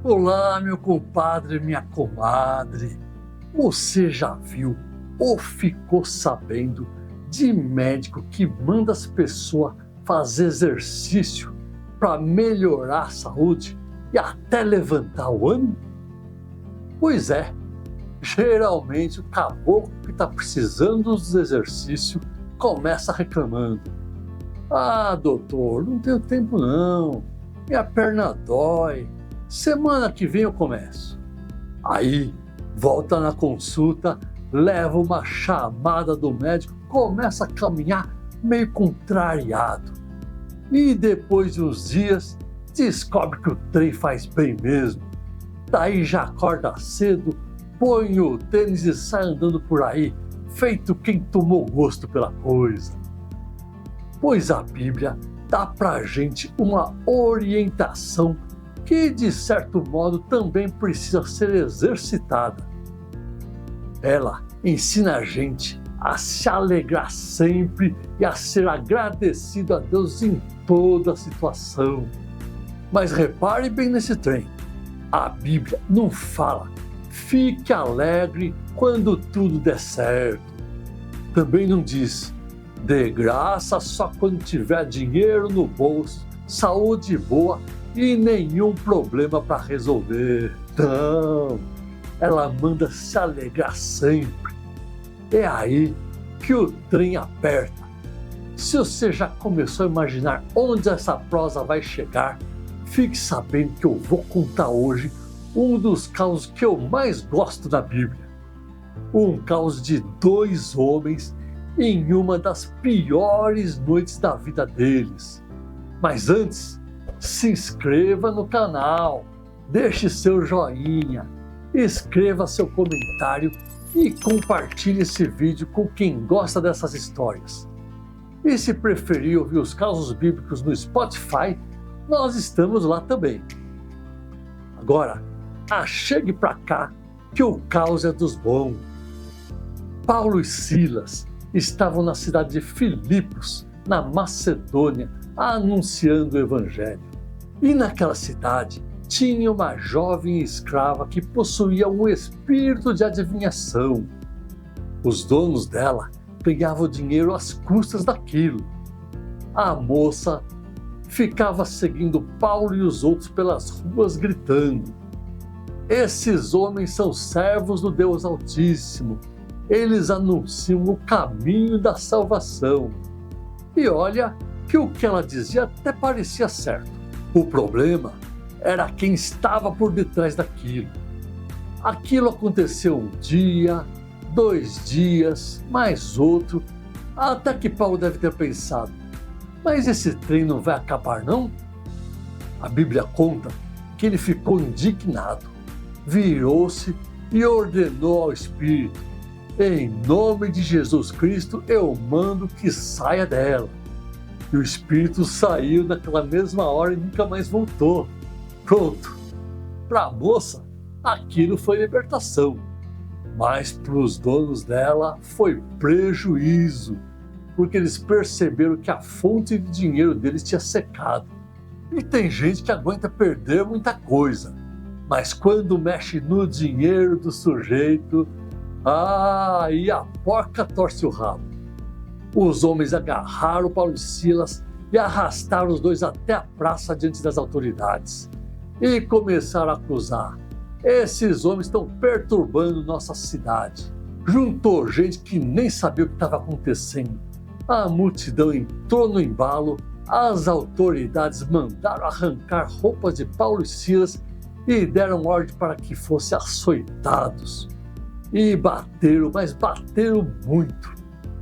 Olá, meu compadre, minha comadre. Você já viu ou ficou sabendo de médico que manda as pessoas fazer exercício para melhorar a saúde e até levantar o ânimo? Pois é, geralmente o caboclo que está precisando dos exercícios começa reclamando. Ah, doutor, não tenho tempo não, minha perna dói, semana que vem eu começo. Aí, volta na consulta, leva uma chamada do médico, começa a caminhar meio contrariado. E depois de uns dias, descobre que o trem faz bem mesmo. Daí já acorda cedo, põe o tênis e sai andando por aí, feito quem tomou gosto pela coisa. Pois a Bíblia dá pra gente uma orientação que, de certo modo, também precisa ser exercitada. Ela ensina a gente a se alegrar sempre e a ser agradecido a Deus em toda situação. Mas repare bem nesse trem. A Bíblia não fala, fique alegre quando tudo der certo. Também não diz, dê graça só quando tiver dinheiro no bolso, saúde boa e nenhum problema para resolver. Não, ela manda se alegrar sempre. É aí que o trem aperta. Se você já começou a imaginar onde essa prosa vai chegar, fique sabendo que eu vou contar hoje um dos causos que eu mais gosto da Bíblia. Um caos de dois homens em uma das piores noites da vida deles. Mas antes, se inscreva no canal, deixe seu joinha, escreva seu comentário e compartilhe esse vídeo com quem gosta dessas histórias. E se preferir ouvir os causos bíblicos no Spotify, nós estamos lá também. Agora, achegue para cá que o caos é dos bons. Paulo e Silas estavam na cidade de Filipos, na Macedônia, anunciando o Evangelho. E naquela cidade tinha uma jovem escrava que possuía um espírito de adivinhação. Os donos dela ganhavam dinheiro às custas daquilo. A moça ficava seguindo Paulo e os outros pelas ruas gritando: esses homens são servos do Deus Altíssimo. Eles anunciam o caminho da salvação. E olha que o que ela dizia até parecia certo. O problema era quem estava por detrás daquilo. Aquilo aconteceu um dia, 2 dias, mais outro, até que Paulo deve ter pensado: mas esse trem não vai acabar não? A Bíblia conta que ele ficou indignado, virou-se e ordenou ao Espírito: em nome de Jesus Cristo eu mando que saia dela. E o Espírito saiu naquela mesma hora e nunca mais voltou. Pronto, para a moça aquilo foi libertação, mas para os donos dela foi prejuízo, porque eles perceberam que a fonte de dinheiro deles tinha secado. E tem gente que aguenta perder muita coisa, mas quando mexe no dinheiro do sujeito, aí a porca torce o rabo. Os homens agarraram Paulo e Silas e arrastaram os dois até a praça diante das autoridades. E começaram a acusar: esses homens estão perturbando nossa cidade. Juntou gente que nem sabia o que estava acontecendo. A multidão entrou no embalo, as autoridades mandaram arrancar roupas de Paulo e Silas e deram ordem para que fossem açoitados. E bateram, mas bateram muito.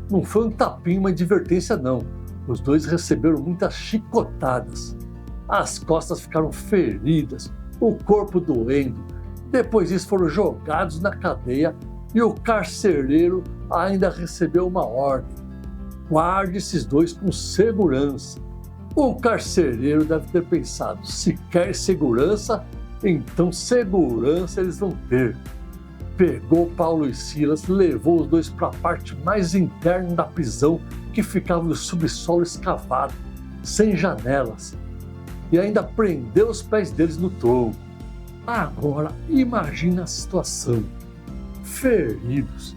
Não foi um tapinha, uma advertência não. Os dois receberam muitas chicotadas. As costas ficaram feridas, o corpo doendo. Depois disso foram jogados na cadeia e o carcereiro ainda recebeu uma ordem: guarde esses dois com segurança. O carcereiro deve ter pensado: se quer segurança, então segurança eles vão ter. Pegou Paulo e Silas, levou os dois para a parte mais interna da prisão, que ficava no subsolo escavado, sem janelas, e ainda prendeu os pés deles no tronco. Agora imagina a situação: feridos,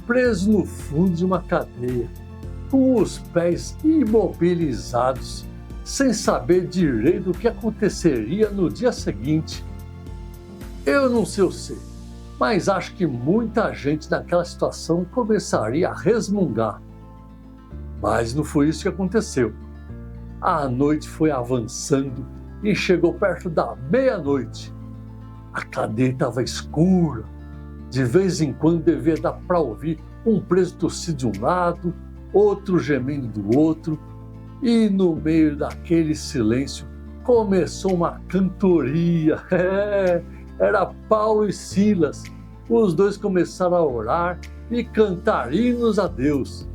presos no fundo de uma cadeia, com os pés imobilizados, sem saber direito o que aconteceria no dia seguinte. Eu não sei o sei, mas acho que muita gente naquela situação começaria a resmungar. Mas não foi isso que aconteceu. A noite foi avançando e chegou perto da meia-noite. A cadeia estava escura. De vez em quando devia dar para ouvir um preso tossir de um lado, outro gemendo do outro, e no meio daquele silêncio começou uma cantoria. Era Paulo e Silas. Os dois começaram a orar e cantar hinos a Deus.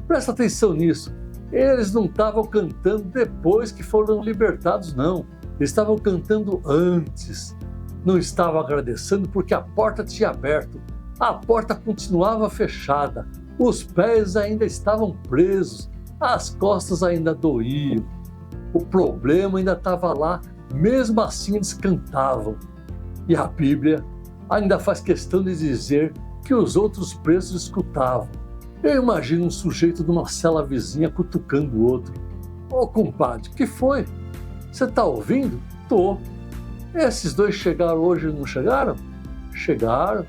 Presta atenção nisso. Eles não estavam cantando depois que foram libertados, não. Eles estavam cantando antes. Não estavam agradecendo porque a porta tinha aberto. A porta continuava fechada. Os pés ainda estavam presos. As costas ainda doíam. O problema ainda estava lá. Mesmo assim eles cantavam. E a Bíblia ainda faz questão de dizer que os outros presos escutavam. Eu imagino um sujeito de uma cela vizinha cutucando o outro. Ô compadre, que foi? Você tá ouvindo? Tô. Esses dois chegaram hoje e não chegaram? Chegaram.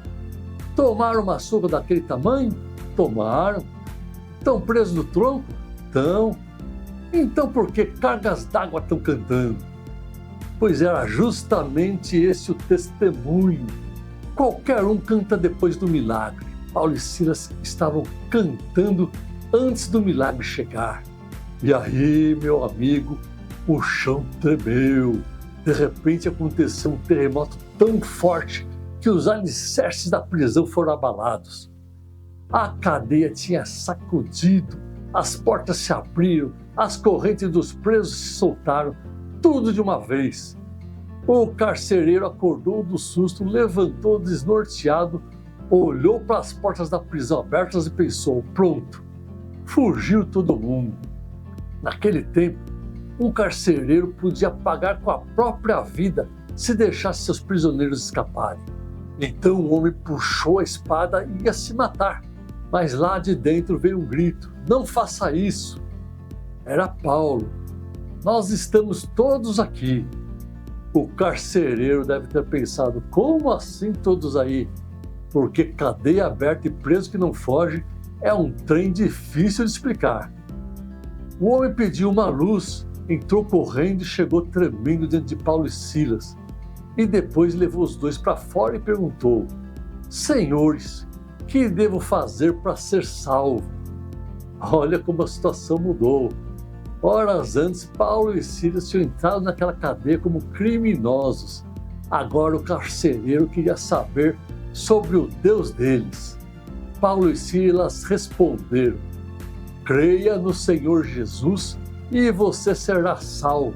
Tomaram uma surra daquele tamanho? Tomaram. Estão presos no tronco? Estão. Então por que cargas d'água estão cantando? Pois era justamente esse o testemunho. Qualquer um canta depois do milagre. Paulo e Silas estavam cantando antes do milagre chegar. E aí, meu amigo, o chão tremeu. De repente aconteceu um terremoto tão forte que os alicerces da prisão foram abalados. A cadeia tinha sacudido, as portas se abriram, as correntes dos presos se soltaram, tudo de uma vez. O carcereiro acordou do susto, levantou desnorteado, olhou para as portas da prisão abertas e pensou: pronto, fugiu todo mundo. Naquele tempo, um carcereiro podia pagar com a própria vida se deixasse seus prisioneiros escaparem. Então o homem puxou a espada e ia se matar. Mas lá de dentro veio um grito: não faça isso! Era Paulo. Nós estamos todos aqui. O carcereiro deve ter pensado: como assim todos aí? Porque cadeia aberta e preso que não foge é um trem difícil de explicar. O homem pediu uma luz, entrou correndo e chegou tremendo diante de Paulo e Silas. E depois levou os dois para fora e perguntou: senhores, que devo fazer para ser salvo? Olha como a situação mudou. Horas antes, Paulo e Silas tinham entrado naquela cadeia como criminosos. Agora o carcereiro queria saber sobre o Deus deles. Paulo e Silas responderam: creia no Senhor Jesus e você será salvo,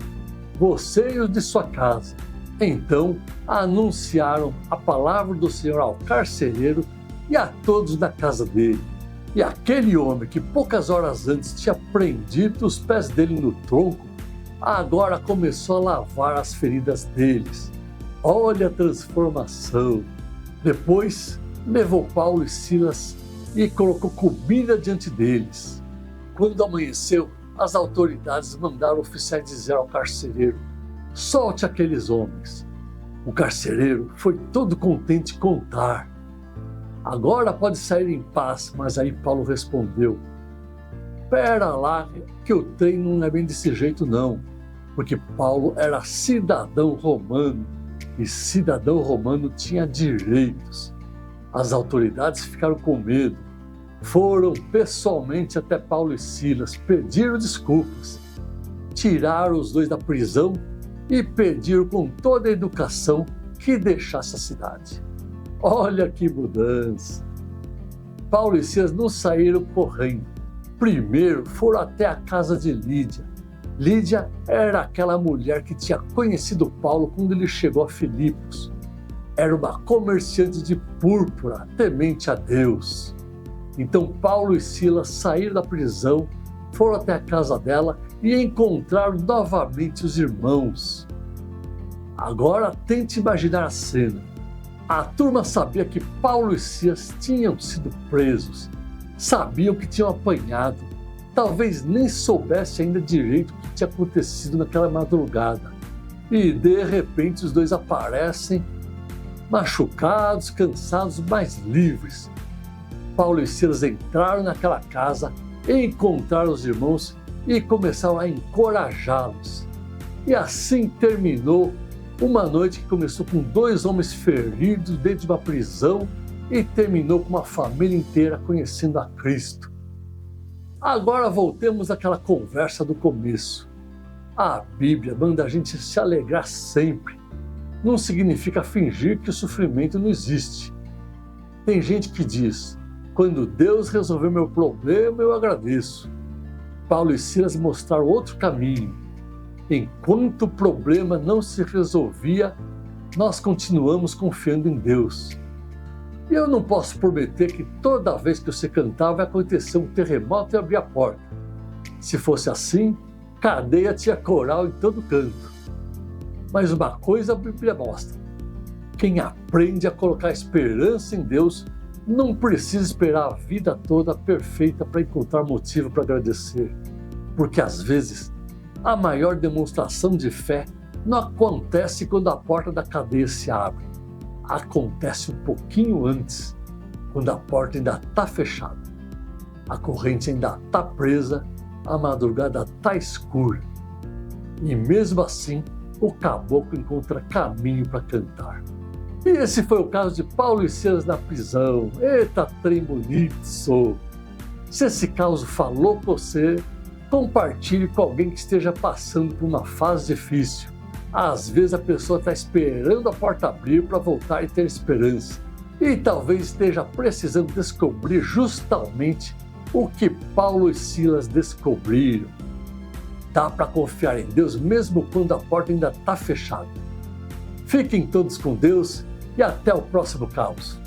você e os de sua casa. Então anunciaram a palavra do Senhor ao carcereiro e a todos da casa dele. E aquele homem que poucas horas antes tinha prendido os pés dele no tronco, agora começou a lavar as feridas deles. Olha a transformação! Depois levou Paulo e Silas e colocou comida diante deles. Quando amanheceu, as autoridades mandaram oficiais dizer ao carcereiro: solte aqueles homens. O carcereiro foi todo contente em contar. Agora pode sair em paz. Mas aí Paulo respondeu: pera lá, que o trem não é bem desse jeito não. Porque Paulo era cidadão romano e cidadão romano tinha direitos. As autoridades ficaram com medo. Foram pessoalmente até Paulo e Silas, pediram desculpas, tiraram os dois da prisão e pediram com toda a educação que deixasse a cidade. Olha que mudança! Paulo e Silas não saíram correndo. Primeiro foram até a casa de Lídia. Lídia era aquela mulher que tinha conhecido Paulo quando ele chegou a Filipos. Era uma comerciante de púrpura, temente a Deus. Então Paulo e Silas saíram da prisão, foram até a casa dela e encontraram novamente os irmãos. Agora tente imaginar a cena. A turma sabia que Paulo e Silas tinham sido presos, sabiam que tinham apanhado, talvez nem soubesse ainda direito o que tinha acontecido naquela madrugada. E de repente os dois aparecem, machucados, cansados, mas livres. Paulo e Silas entraram naquela casa, encontraram os irmãos e começaram a encorajá-los. E assim terminou uma noite que começou com 2 homens feridos dentro de uma prisão e terminou com uma família inteira conhecendo a Cristo. Agora voltemos àquela conversa do começo. A Bíblia manda a gente se alegrar sempre. Não significa fingir que o sofrimento não existe. Tem gente que diz: quando Deus resolveu meu problema, eu agradeço. Paulo e Silas mostraram outro caminho. Enquanto o problema não se resolvia, nós continuamos confiando em Deus. E eu não posso prometer que toda vez que você cantar vai acontecer um terremoto e abrir a porta. Se fosse assim, cadeia tinha coral em todo canto. Mas uma coisa a Bíblia mostra: quem aprende a colocar esperança em Deus não precisa esperar a vida toda perfeita para encontrar motivo para agradecer. Porque às vezes a maior demonstração de fé não acontece quando a porta da cadeia se abre. Acontece um pouquinho antes, quando a porta ainda está fechada. A corrente ainda está presa, a madrugada está escura. E mesmo assim, o caboclo encontra caminho para cantar. E esse foi o caso de Paulo e Silas na prisão. Eita, trem bonito sou! Se esse caso falou com você, compartilhe com alguém que esteja passando por uma fase difícil. Às vezes a pessoa está esperando a porta abrir para voltar e ter esperança. E talvez esteja precisando descobrir justamente o que Paulo e Silas descobriram. Dá para confiar em Deus mesmo quando a porta ainda está fechada. Fiquem todos com Deus e até o próximo caos.